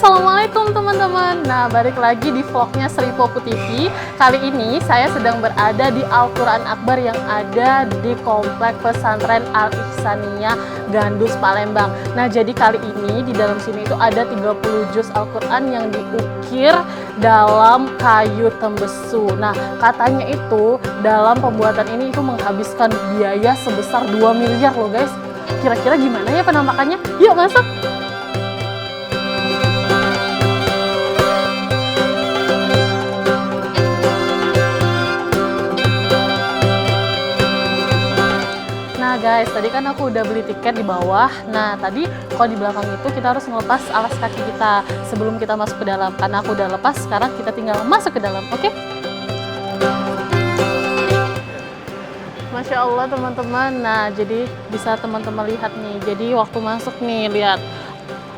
Assalamualaikum teman-teman. Nah, balik lagi di vlognya Sri Popu TV. Kali ini saya sedang berada di Al-Quran Akbar yang ada di Komplek Pesantren Al-Ihsaniyah Gandus, Palembang. Nah, jadi kali ini di dalam sini itu ada 30 juz Al-Quran yang diukir dalam kayu tembesu. Nah, katanya itu dalam pembuatan ini itu menghabiskan biaya sebesar 2 miliar loh guys. Kira-kira gimana ya penampakannya? Yuk masuk! Nah guys, tadi kan aku udah beli tiket di bawah. Nah tadi kalau di belakang itu kita harus ngelepas alas kaki kita sebelum kita masuk ke dalam. Karena aku udah lepas, sekarang kita tinggal masuk ke dalam, oke? Masya Allah teman-teman. Nah jadi bisa teman-teman lihat nih. Jadi waktu masuk nih, lihat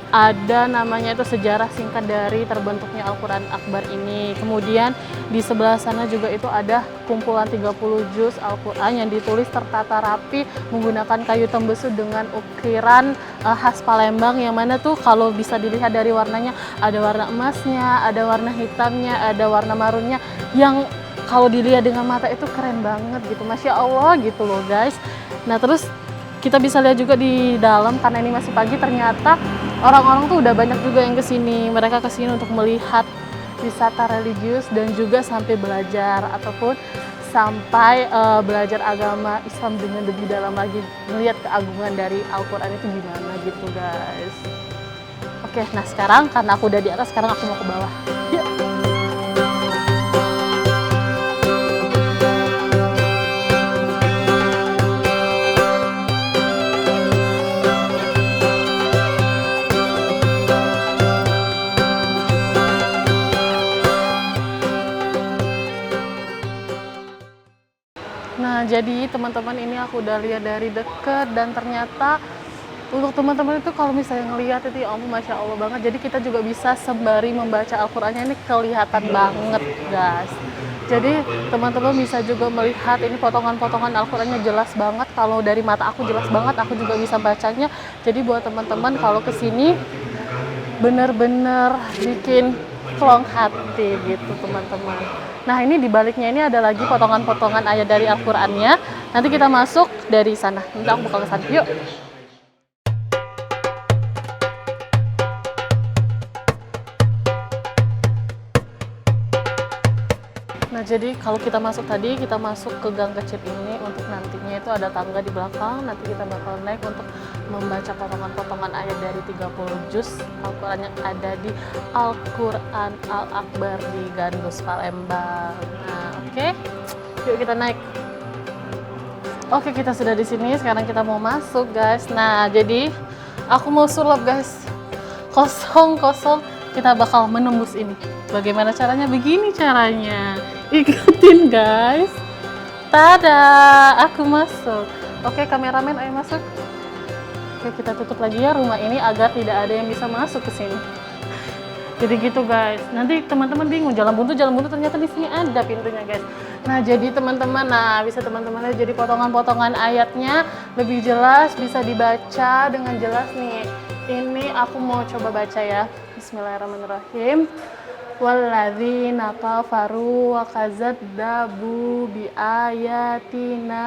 ada namanya itu sejarah singkat dari terbentuknya Al-Quran Akbar ini. Kemudian di sebelah sana juga itu ada kumpulan 30 juz Al-Quran yang ditulis tertata rapi menggunakan kayu tembesu dengan ukiran khas Palembang, yang mana tuh kalau bisa dilihat dari warnanya, ada warna emasnya, ada warna hitamnya, ada warna marunnya, yang kalau dilihat dengan mata itu keren banget gitu, Masya Allah gitu loh guys. Nah terus kita bisa lihat juga di dalam, karena ini masih pagi, ternyata orang-orang tuh udah banyak juga yang kesini. Mereka kesini untuk melihat wisata religius dan juga sampai belajar ataupun sampai belajar agama Islam dengan lebih dalam lagi, melihat keagungan dari Al-Quran itu gimana gitu guys. Oke, nah sekarang karena aku udah di atas, sekarang aku mau ke bawah. Yuk. Nah jadi teman-teman, ini aku udah lihat dari deket dan ternyata untuk teman-teman itu kalau misalnya ngelihat itu ya ampun Masya Allah banget. Jadi kita juga bisa sembari membaca Al-Qurannya, ini kelihatan banget guys. Jadi teman-teman bisa juga melihat ini potongan-potongan Al-Qurannya jelas banget. Kalau dari mata aku jelas banget, aku juga bisa bacanya. Jadi buat teman-teman kalau kesini bener-bener bikin plong hati gitu teman-teman. Nah ini di baliknya ini ada lagi potongan-potongan ayat dari Al-Qurannya. Nanti kita masuk dari sana. Nanti aku bakal ke sana. Yuk. Nah jadi kalau kita masuk tadi, kita masuk ke gang kecil ini. Untuk nantinya itu ada tangga di belakang. Nanti kita bakal naik untuk membaca potongan-potongan ayat dari 30 juz Al-Quran yang ada di Al-Quran Al-Akbar di Gandus, Palembang. Nah oke, yuk kita naik. Oke, kita sudah di sini. Sekarang kita mau masuk guys. Nah jadi aku mau sulap guys. Kosong-kosong kita bakal menembus ini. Bagaimana caranya? Begini caranya. Ikutin guys. Tada, aku masuk. Oke kameramen, ayo masuk. Oke, kita tutup lagi ya rumah ini agar tidak ada yang bisa masuk ke sini. Jadi gitu guys. Nanti teman-teman bingung jalan buntu, ternyata di sini ada pintunya guys. Nah jadi teman-teman, nah bisa teman-teman lihat jadi potongan-potongan ayatnya lebih jelas, bisa dibaca dengan jelas nih. Ini aku mau coba baca ya. Bismillahirrahmanirrahim. Walladzina kafaru wa kadzadzabu bi ayatina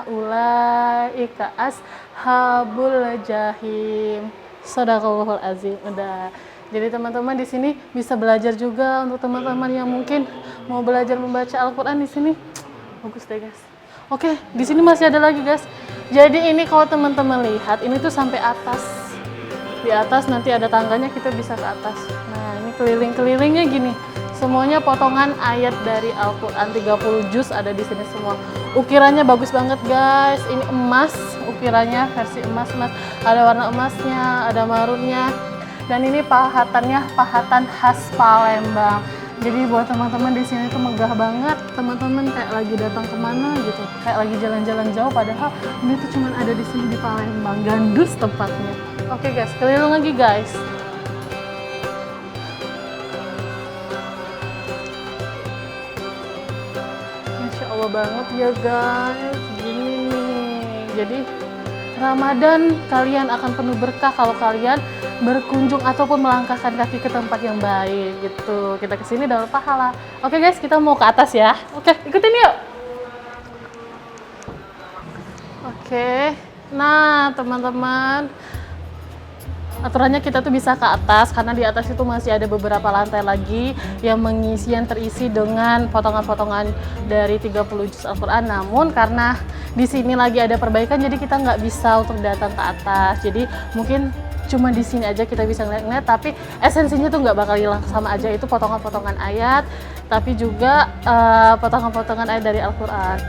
ulaika ashabul jahim. Shadaqallahul azim. Udah. Jadi teman-teman di sini bisa belajar juga untuk teman-teman yang mungkin mau belajar membaca Al-Qur'an di sini. Bagus deh guys. Oke, di sini masih ada lagi guys. Jadi ini kalau teman-teman lihat, ini tuh sampai atas. Di atas nanti ada tangganya, kita bisa ke atas. Nah ini keliling-kelilingnya gini, semuanya potongan ayat dari Al-Quran 30 juz ada di sini semua. Ukirannya bagus banget guys. Ini emas, ukirannya versi emas. Ada warna emasnya, ada marunnya, dan ini pahatannya pahatan khas Palembang. Jadi buat teman-teman di sini tuh megah banget. Teman-teman kayak lagi datang kemana gitu, kayak lagi jalan-jalan jauh, padahal ini tuh cuma ada di sini di Palembang, Gandus tempatnya. Oke guys, keliling lagi guys. Masya Allah banget ya guys. Gini nih. Jadi Ramadan kalian akan penuh berkah kalau kalian berkunjung ataupun melangkahkan kaki ke tempat yang baik gitu. Kita kesini dapat pahala. Oke guys, kita mau ke atas ya. Oke, ikutin yuk. Oke, nah teman-teman, aturannya kita tuh bisa ke atas karena di atas itu masih ada beberapa lantai lagi yang terisi dengan potongan-potongan dari 30 juz Al-Quran. Namun karena di sini lagi ada perbaikan, jadi kita nggak bisa untuk datang ke atas. Jadi mungkin cuma di sini aja kita bisa ngeliat, tapi esensinya tuh nggak bakal hilang, sama aja itu potongan-potongan ayat, tapi juga potongan-potongan ayat dari Al-Quran.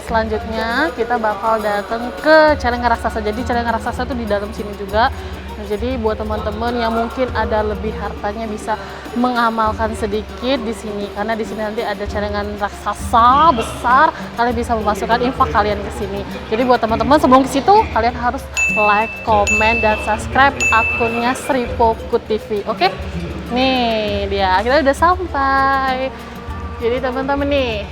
Selanjutnya kita bakal datang ke Celengan Raksasa. Jadi Celengan Raksasa itu di dalam sini juga. Nah, jadi buat teman-teman yang mungkin ada lebih hartanya bisa mengamalkan sedikit di sini, karena di sini nanti ada celengan raksasa besar. Kalian bisa memasukkan infak kalian ke sini. Jadi buat teman-teman sebelum ke situ kalian harus like, komen, dan subscribe akunnya Sri Puput TV. Oke? Nih dia, kita udah sampai. Jadi teman-teman nih,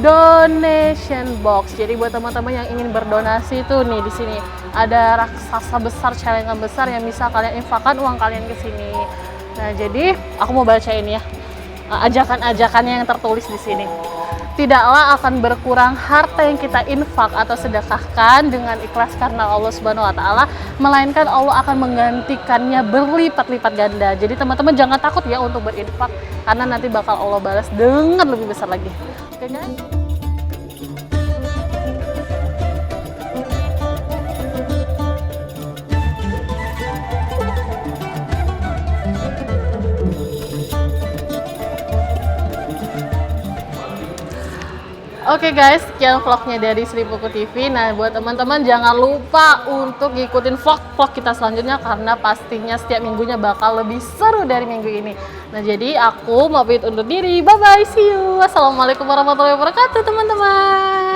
donation box. Jadi buat teman-teman yang ingin berdonasi tuh nih, di sini ada raksasa besar, celengan besar yang bisa kalian infakkan uang kalian ke sini. Nah, jadi aku mau bacain ya ajakan-ajakannya yang tertulis di sini. Tidaklah akan berkurang harta yang kita infak atau sedekahkan dengan ikhlas karena Allah Subhanahu wa taala, melainkan Allah akan menggantikannya berlipat-lipat ganda. Jadi teman-teman jangan takut ya untuk berinfak, karena nanti bakal Allah balas dengan lebih besar lagi. Oke guys? Oke guys, sekian vlognya dari Sri Puput TV. Nah, buat teman-teman jangan lupa untuk ngikutin vlog-vlog kita selanjutnya, karena pastinya setiap minggunya bakal lebih seru dari minggu ini. Nah, jadi aku mau pamit undur diri. Bye-bye, see you. Wassalamualaikum warahmatullahi wabarakatuh, teman-teman.